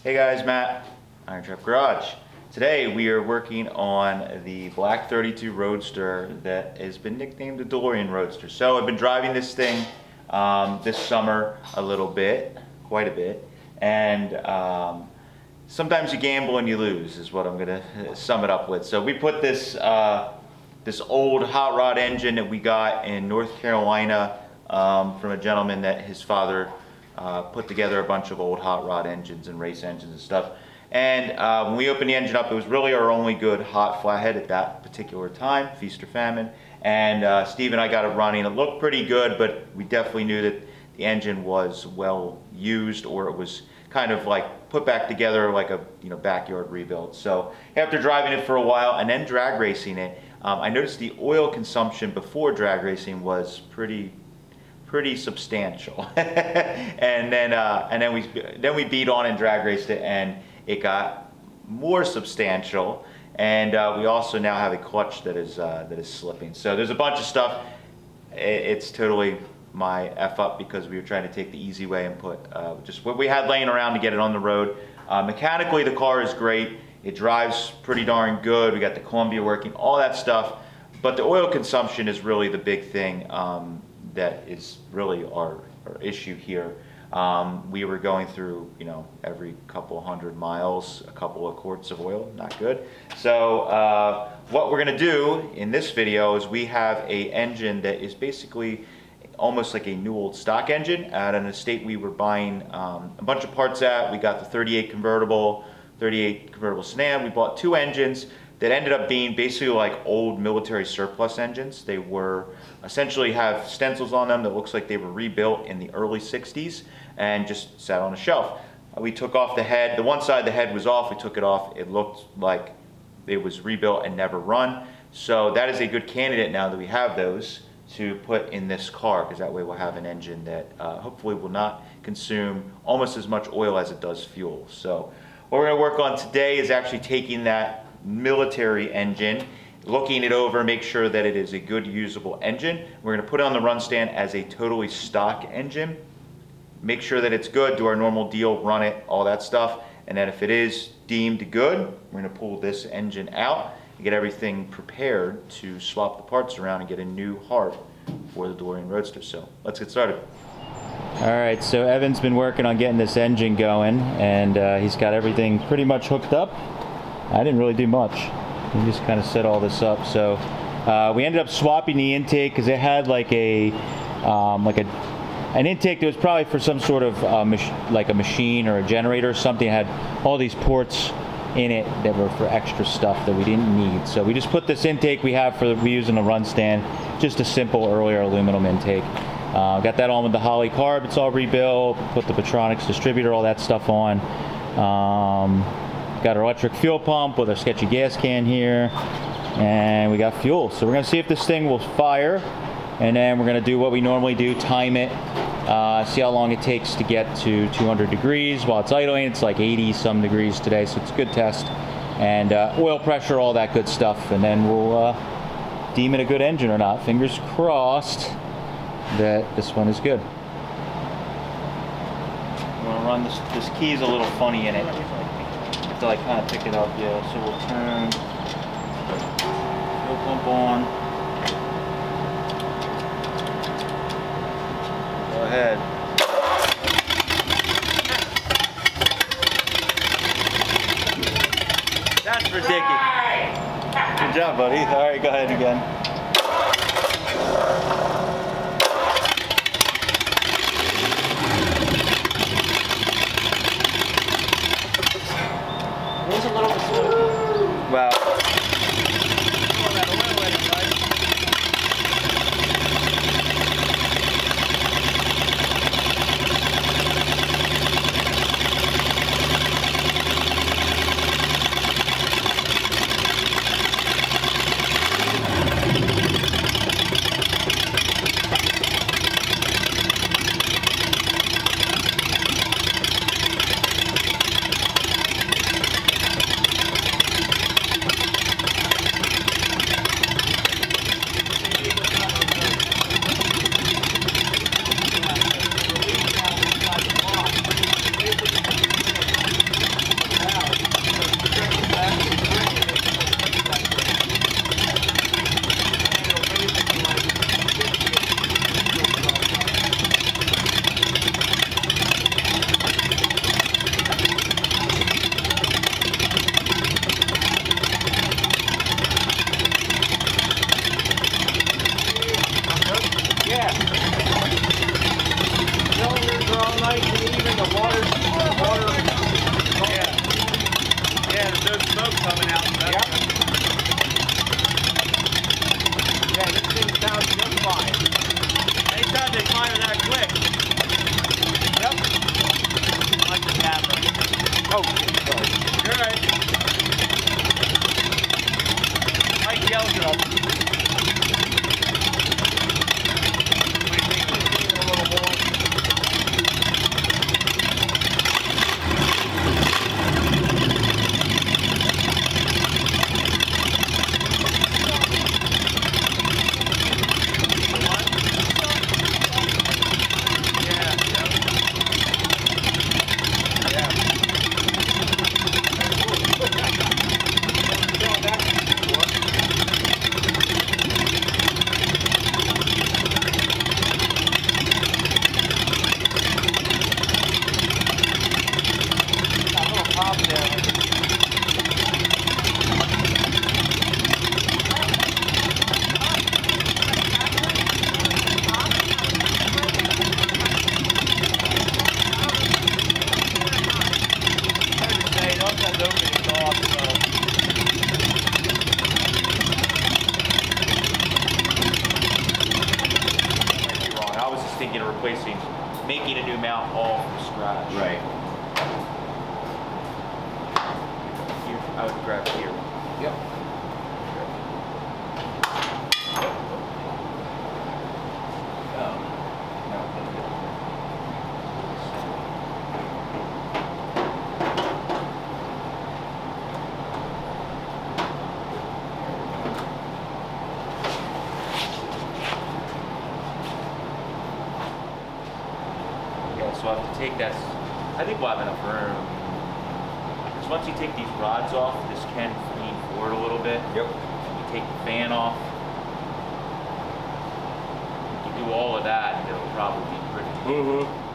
Hey guys, Matt, IronTrap Garage. Today we are working on the Black 32 Roadster that has been nicknamed the DeLorean Roadster. So I've been driving this thing this summer a little bit, quite a bit, and sometimes you gamble and you lose is what I'm gonna sum it up with. So we put this this old hot rod engine that we got in North Carolina from a gentleman that his father put together a bunch of old hot rod engines and race engines and stuff. And when we opened the engine up, it was really our only good hot flathead at that particular time, feast or famine. And Steve and I got it running. It looked pretty good, but we definitely knew that the engine was well used, or it was kind of like put back together like a backyard rebuild. So after driving it for a while and then drag racing it, I noticed the oil consumption before drag racing was pretty substantial. and then we beat on and drag raced it, and it got more substantial. And we also now have a clutch that is slipping. So there's a bunch of stuff. It's totally my F up because we were trying to take the easy way and put just what we had laying around to get it on the road. Mechanically, the car is great. It drives pretty darn good. We got the Columbia working, all that stuff. But the oil consumption is really the big thing. That is really our issue here. We were going through, every couple hundred miles, a couple of quarts of oil, not good. So what we're gonna do in this video is we have a engine that is basically almost like a new old stock engine at an estate we were buying a bunch of parts at. We got the 38 convertible sedan. We bought two engines that ended up being basically like old military surplus engines. They were essentially have stencils on them that looks like they were rebuilt in the early 60s and just sat on a shelf. We took off the head. The one side of the head was off. We took it off. It looked like it was rebuilt and never run. So that is a good candidate now that we have those to put in this car, because that way we'll have an engine that hopefully will not consume almost as much oil as it does fuel. So what we're gonna work on today is actually taking that military engine, looking it over, make sure that it is a good usable engine. We're going to put it on the run stand as a totally stock engine, make sure that it's good, do our normal deal, run it, all that stuff, and then if it is deemed good, we're going to pull this engine out and get everything prepared to swap the parts around and get a new heart for the DeLorean Roadster. So let's get started. Alright, so Evan's been working on getting this engine going, and he's got everything pretty much hooked up. I didn't really do much. We just kind of set all this up. So we ended up swapping the intake because it had like an intake that was probably for some sort of like a machine or a generator or something. It had all these ports in it that were for extra stuff that we didn't need. So we just put this intake we have we use in the run stand, just a simple earlier aluminum intake. Got that on with the Holley carb. It's all rebuilt. Put the Petronix distributor, all that stuff on. Got our electric fuel pump with our sketchy gas can here, and we got fuel. So we're gonna see if this thing will fire, and then we're gonna do what we normally do, time it, see how long it takes to get to 200 degrees while it's idling. It's like 80 some degrees today, so it's a good test. And oil pressure, all that good stuff, and then we'll deem it a good engine or not. Fingers crossed that this one is good. I'm gonna run this key's a little funny in it. To like kind of pick it up, yeah. So we'll turn, fuel pump on. Go ahead. That's ridiculous. Good job, buddy. All right, go ahead again. A little bit smoky. Wow. Oh, sorry. You're right. Mike yells it up. A little more. Thinking of replacing, making a new mount all from scratch. Right. Here, I would grab here. Yep. So I have to take that. I think we'll have enough room. Because once you take these rods off, this can lean forward a little bit. Yep. You take the fan off. You do all of that, and it'll probably be pretty. Mm-hmm.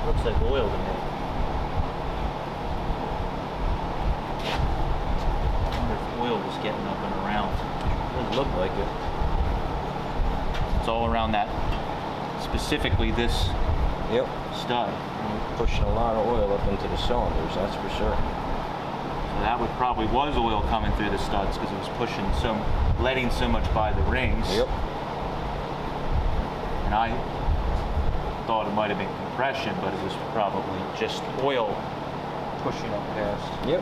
Looks like oil to me. I wonder if oil is getting up and around. Doesn't look like it. It's all around that, specifically this Yep. stud. We're pushing a lot of oil up into the cylinders, that's for sure. So that would probably was oil coming through the studs because it was pushing so, letting so much by the rings. Yep. And I thought it might have been compression, but it was probably just oil pushing up past. Yep.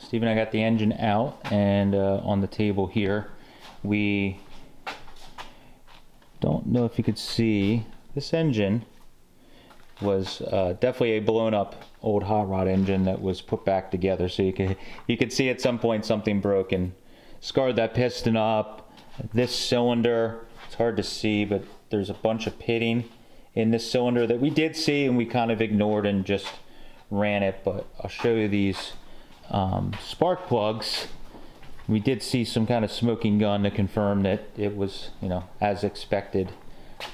so Steve and I got the engine out, and on the table here, we don't know if you could see, this engine was definitely a blown up old hot rod engine that was put back together. So you could see at some point something broke and scarred that piston up. This cylinder, it's hard to see, but there's a bunch of pitting in this cylinder that we did see and we kind of ignored and just ran it. But I'll show you these spark plugs. We did see some kind of smoking gun to confirm that it was, you know, as expected,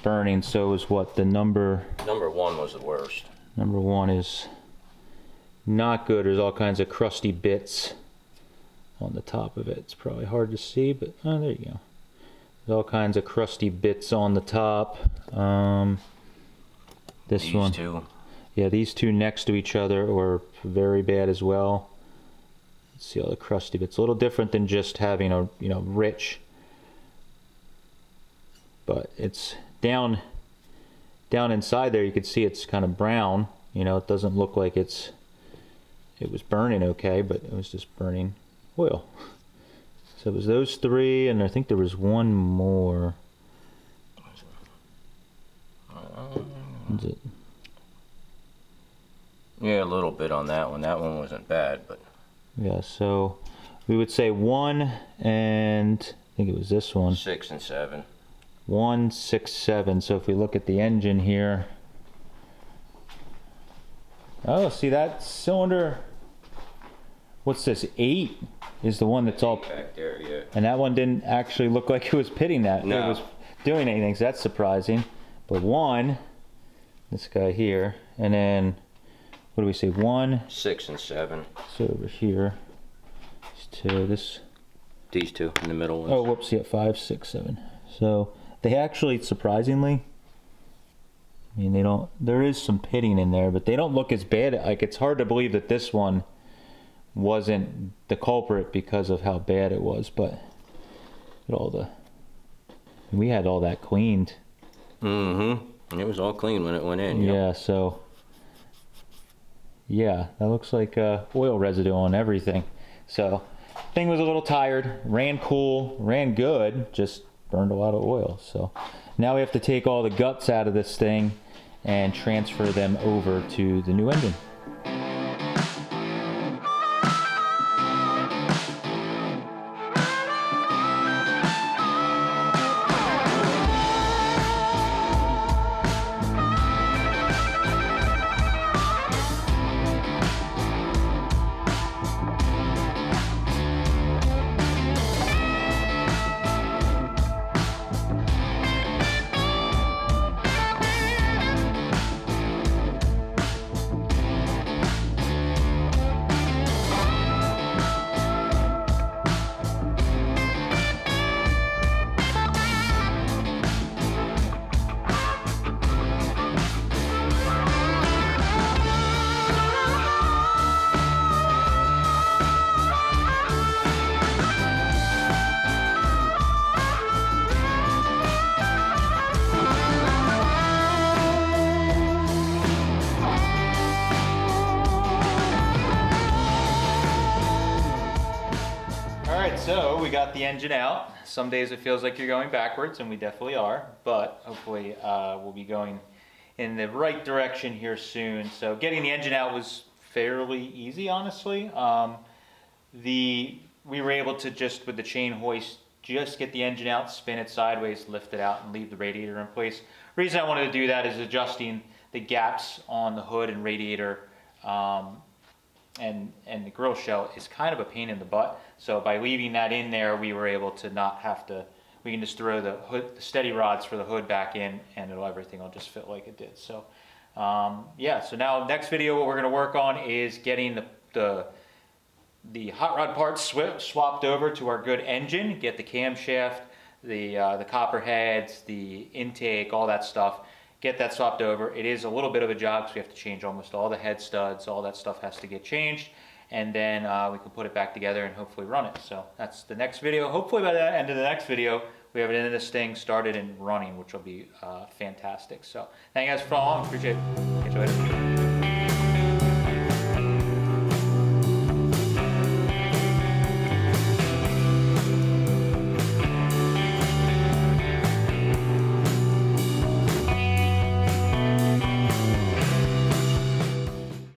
burning. So is what the number one was the worst. Number one is not good. There's all kinds of crusty bits on the top of it. It's probably hard to see, but oh, there you go. There's all kinds of crusty bits on the top. These one, two. Yeah, these two next to each other were very bad as well. Let's see all the crusty bits. A little different than just having a, you know, rich, but it's down inside there. You can see it's kind of brown. You know, it doesn't look like it was burning okay, but it was just burning oil. So it was those three, and I think there was one more. Is it? Yeah, a little bit on that one. That one wasn't bad, but yeah. So we would say 1 and I think it was this one. 6 and 7. 1, 6, 7. So if we look at the engine here, oh, see that cylinder? What's this? 8 is the one that's all back there, yeah. And that one didn't actually look like it was pitting that. No. It was doing anything, so that's surprising. But 1, this guy here, and then what do we say? 1, 6 and 7. So over here, these two in the middle ones. Oh, whoops! Yeah, 5, 6, 7. So they actually, surprisingly, I mean, they don't. There is some pitting in there, but they don't look as bad. Like, it's hard to believe that this one wasn't the culprit because of how bad it was. But we had all that cleaned. Mm-hmm. It was all clean when it went in. Yep. Yeah. So yeah, that looks like oil residue on everything. So thing was a little tired. Ran cool. Ran good. Just burned a lot of oil. So now we have to take all the guts out of this thing and transfer them over to the new engine. So we got the engine out. Some days it feels like you're going backwards, and we definitely are, but hopefully we'll be going in the right direction here soon. So getting the engine out was fairly easy, honestly. We were able to just, with the chain hoist, just get the engine out, spin it sideways, lift it out, and leave the radiator in place. The reason I wanted to do that is adjusting the gaps on the hood and radiator and the grill shell is kind of a pain in the butt. So by leaving that in there, we were able to not have to, we can just throw the steady rods for the hood back in, and everything will just fit like it did. So yeah, so now next video what we're going to work on is getting the hot rod parts swapped over to our good engine, get the camshaft, the copper heads, the intake, all that stuff. Get that swapped over. It is a little bit of a job because we have to change almost all the head studs. All that stuff has to get changed, and then we can put it back together and hopefully run it. So that's the next video. Hopefully by the end of the next video we have it in this thing started and running, which will be fantastic. So thank you guys for following. Appreciate it. Catch you later.